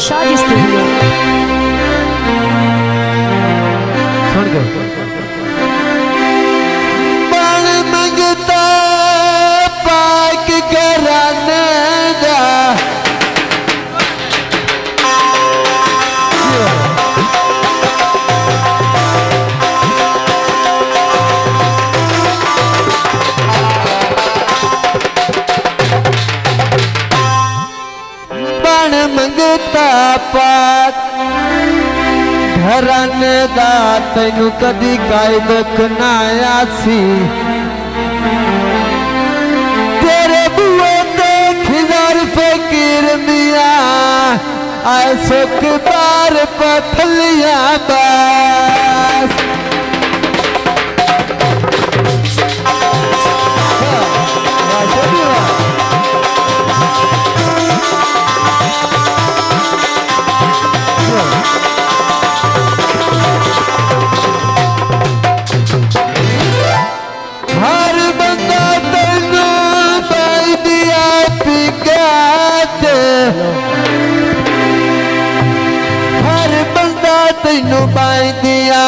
शादी स्टूडियो। सुन के बन मंगता पाक घराने दा मंगता पाक घराने दा तैनू कदी काई दुख ना आसी तेरे बुए ते खिदार फकीर मिया आए सुख बार पथलिया बास हर बंदा तैनू पाई दिया पिगाते हर बंदा तैनू पाई दिया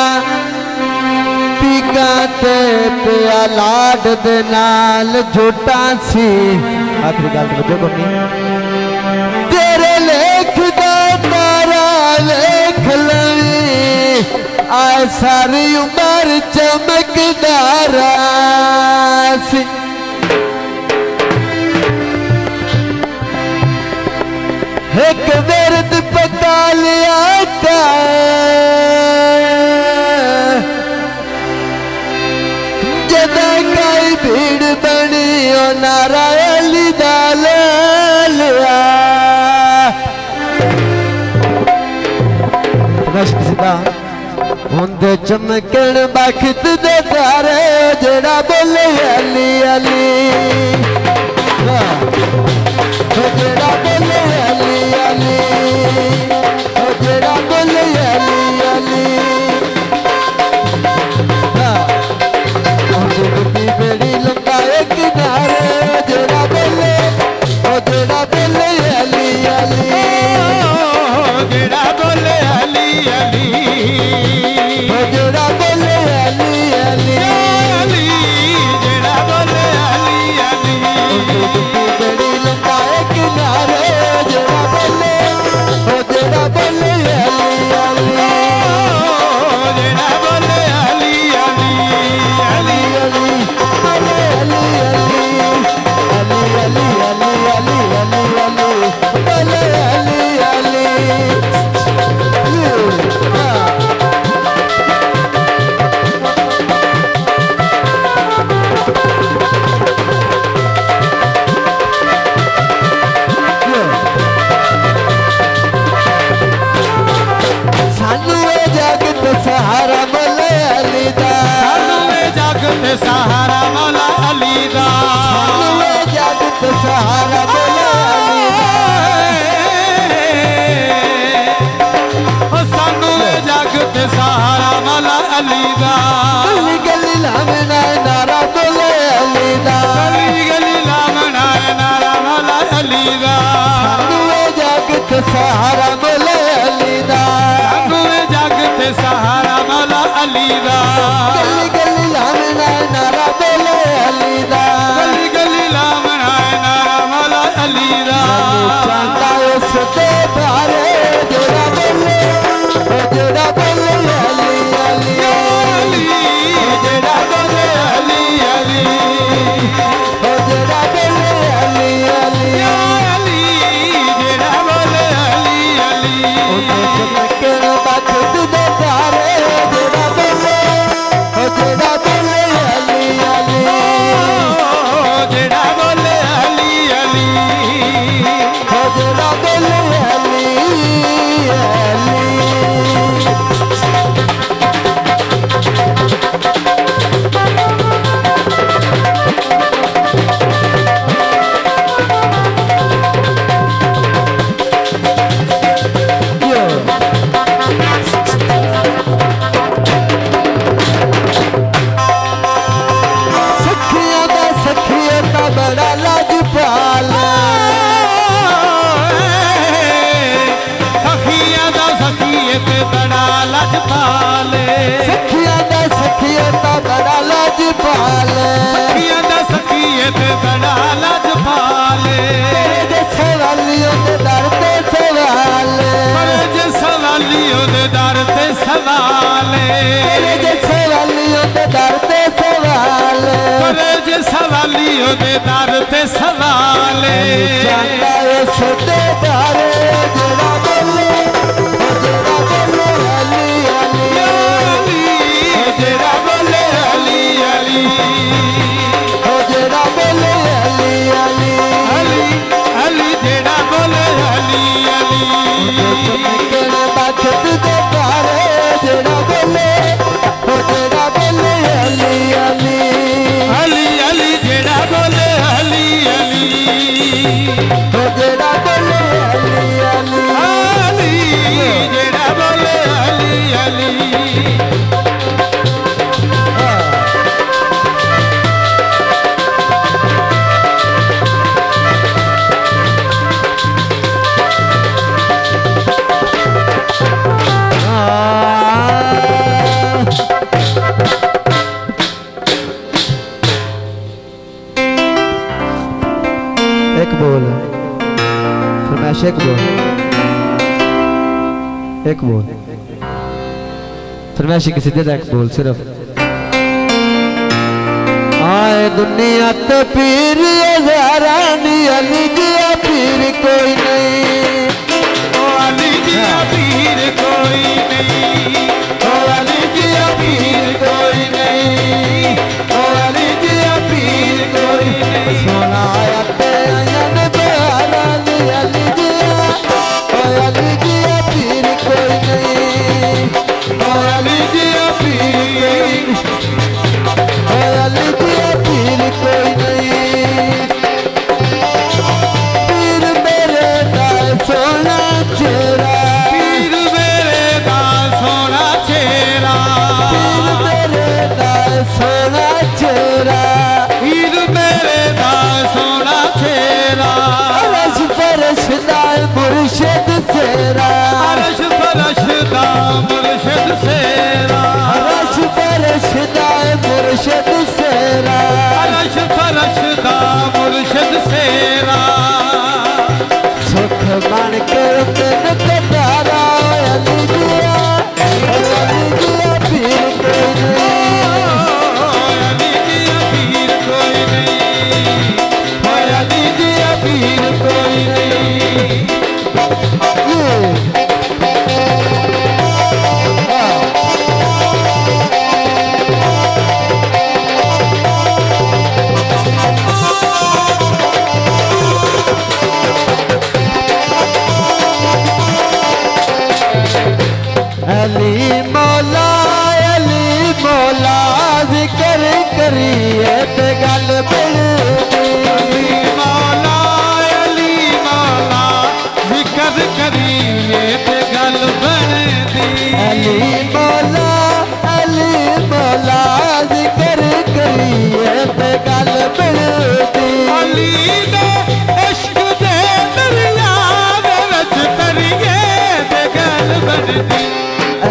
पिगाते पिया लाड दे नाल झूठा सी आखिरी गल तो बजो कोनी तेरे लेख दा तारा लेख लवी आए सारी उम्र चमकदार सी एक वर्द पता लिया जदा कई भीड़ बनी ओ नारा अली दा ले लिया सीधा हुंदे चमकण बखत दे तारे जेड़ा बोले अली अली जेड़ा बोले अली अली जेड़ा बोले अली अली हुंदे बेड़ी लंबाए किनारे जेड़ा बोले अली अली जेड़ा बोले अली अली जेड़ा बोले अली अली अली जेड़ा बोले अली अली बड़ी लंबाए किनारे जेड़ा बोले जेड़ा बोले अली अली जेड़ा बोले अली अली अली अली अली अली अली बोले अली सहारा बोले अली दा जगत सहारा मौला अली दा जगत सहारा बोले अली दा सानू जगत सहारा मौला अली दा गली गली लामना नारा बोले अली दा गली गली लामना नारा मौला अली दा जगत सहारा बोले अली दा जगत सहारा मौला अली दा गली गली लामना नारा बोले अली दा गली गली लामना नारा मौला अली दा चांदा उस दे बारे जेड़ा बोले अली अली जेड़ा बोले अली अली जेड़ा बोले अली अली अली जेड़ा बोले अली अली सवाल सखिया दा सखिए ते बड़ा लजपाले जे सवालियों दे दर ते सवाल पर जे सवालियों दे दर ते सवाले जे सवालियों दे दर ते सवाल पर जे सवालियों दे दर ते सवाले जांदा ए छोटे बारे जेड़ा बोले अली अली जेड़ा बोले अली अली ओ जेड़ा बोले अली अली अली अली जेड़ा बोले अली अली केड़े बखत दे बारे जेड़ा बोले ओ जेड़ा बोले अली अली अली अली जेड़ा बोले अली अली ओ जेड़ा बोले अली अली अली जेड़ा बोले अली अली एक बोल फरमाइश एक बोल फरमाइश किसी दे एक बोल सिर्फ आए दुनिया तो पीर हजारा नी अली गया पीर कोई नहीं ओ अली जिया पीर कोई नहीं ओ अली गया पीर कोई नहीं ओ अली गया पीर कोई नहीं सोना आते अयन बहारा नी अली गया ओ अली गया पीर कोई नहीं ओ अली गया पीर ओ अली गया पीर कोई नहीं पीर मेरे दा सोना चेहरा पीर मेरे दा सोना चेहरा पीर मेरे दा सोना चेहरा पीर मेरे दा सोना चेहरा अरश फरश दा मुर्शिद सेरा अरश फरश दा मुर्शिद सेरा अरश फरश दा मुर्शिद सेरा अरश फरश दा मुर्शिद सेरा सुख बन के दिन कटारा अली गया पीर कोई अली जिया पीर कोई नहीं अली गया पीर कोई नहीं अली मौला जिक्र करिए ते गल अली मौला जिक्र करिए ते गल बनदी अली मौला जिक्र करिए ते गल बनदी अली दे इश्क दे दरिया दे विच तरिए ते गल बनदी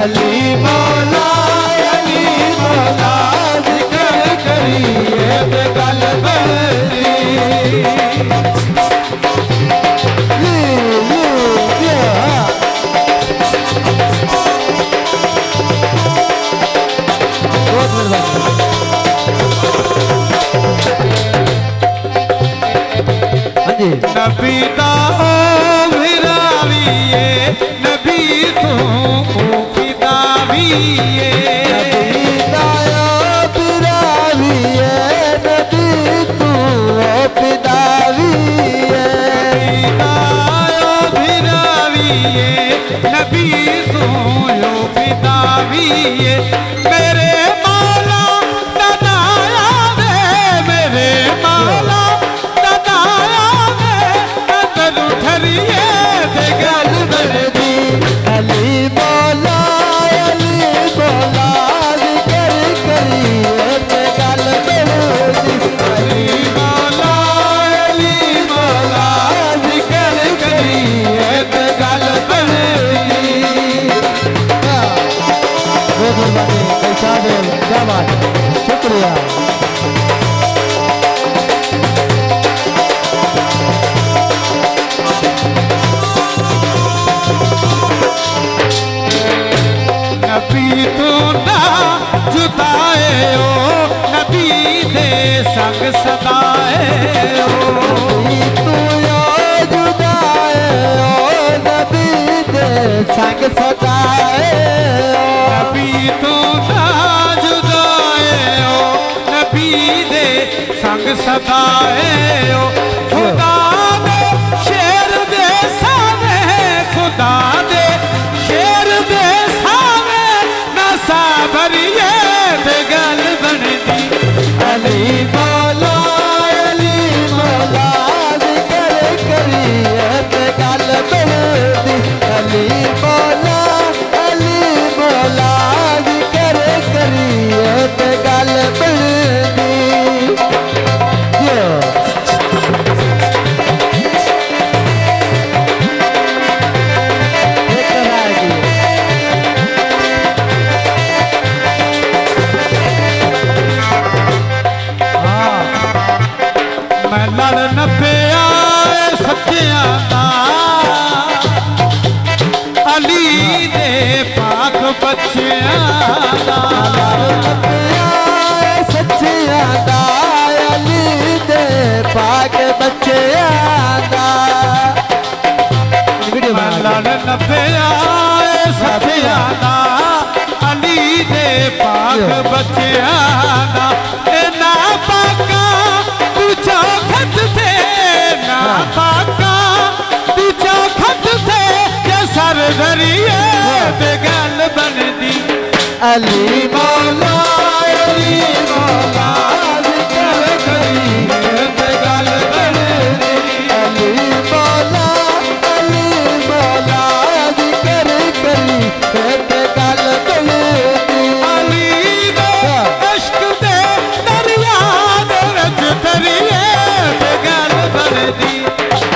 अली मौला जिक्र करिए ते गल बनदी हाँ जी नबी दा ओ फिरावीए नबी तू ओ फिदावीए नबी तू यो फिदावीए मेरे मौला ददाया वे मेरे मौला ददाया वे अंदर उठरिए ते गल बनदी अली मौला जिक्र करिए ते गल बनदी अली मौला जिक्र करिए ते गल बनदी बहुत मेहरबानी जुदाए ओ नबी दे संग सदाए ओ तू यो जुदाए ओ नबी दे संग सदाए नबी तू ना जुदाए ओ नबी दे संग सदाए ओ खुदा दे शेर दे सावे खुदा दे शेर दे सावे नसा भरिए ते गल बनदी अली मौला जिक्र करिए ते गल बनदी अली मौला जिक्र करिए ते गल बनदी मैं लड़ न पिया सच्चियां दा अली दे पाक बच्चियां दा सच्चियां दा अली दे पाक बच्चियां दा मैं लड़ न पिया सच्चियां दा अली दे पाक बच्चियां दा ए ना पाका तू चौखट थे ना पाका तू चौखट थे ये सर धरिए ते गल बनदी अली मौला जिक्र करिए ते गल बनदी अली मौला जिक्र करिए ते गल बनदी अली दे इश्क दे दरिया दे विच तरिए ते गल बनदी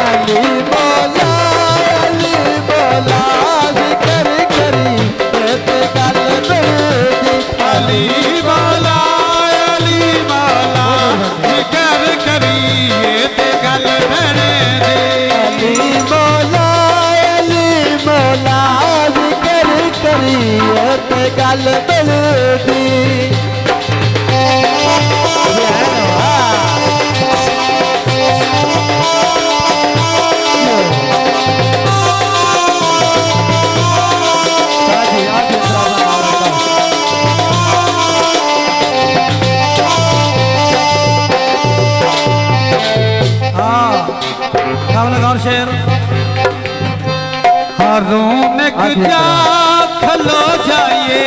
अली मौला जिक्र करिए ते गल बनदी अली मौला जिक्र करिए ते गल बनदी अली मौला जिक्र करिए ते गल बनदी और शेर रोनक जा खलो जाइए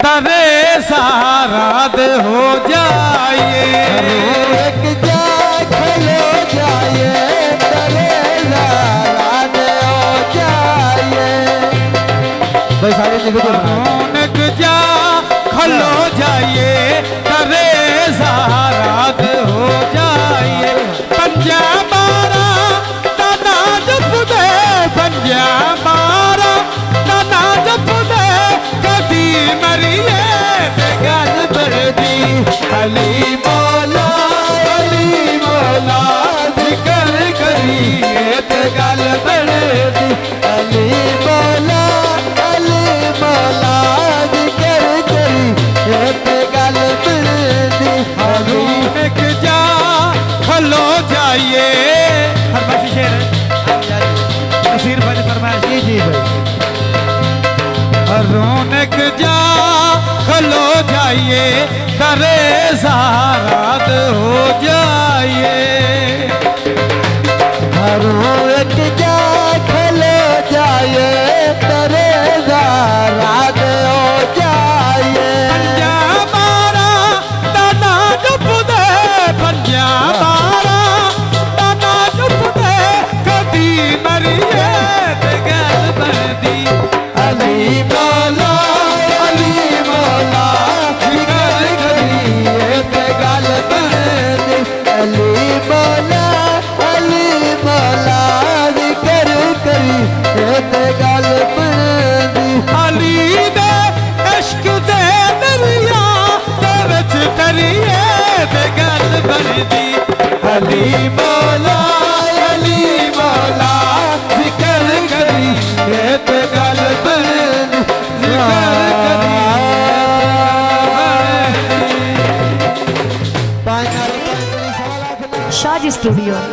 दरे साराद हो जाइए एक जा खलो जाइए तले रात हो जाइए भाई सारे रोनक जा खलो जाइए दरे साराद हो जाइए पंजा मारा नाना जप दे पंजा मारा नाना जप दे कदी मरिए ते गल बरदी अली मौला जिक्र करिए ते गल बरदी अली मौला जिक्र करिए ते गल बनदी रोनक जा खलो जाइए फरमाइश शेर नसीर भाई फरमाइश जी भाई रोनक जा खलो जाइए दरे सारात हो जाइए एक जा खलो जाइए तरे रात हो जाइए पंजा मारा दाना जप दे पंजा मारा दाना जप दे कदी मरिए ते गल बनदी अली मौला जिक्र करिए ते गल बनदी अली मौला जिक्र करिए ते गल बनदी अली दे इश्क दे दरिया दे विच तरिए ते गल बनदी अली मौला जिक्र करिए ते गल बनदी जिक्र करिए स्टूडियो।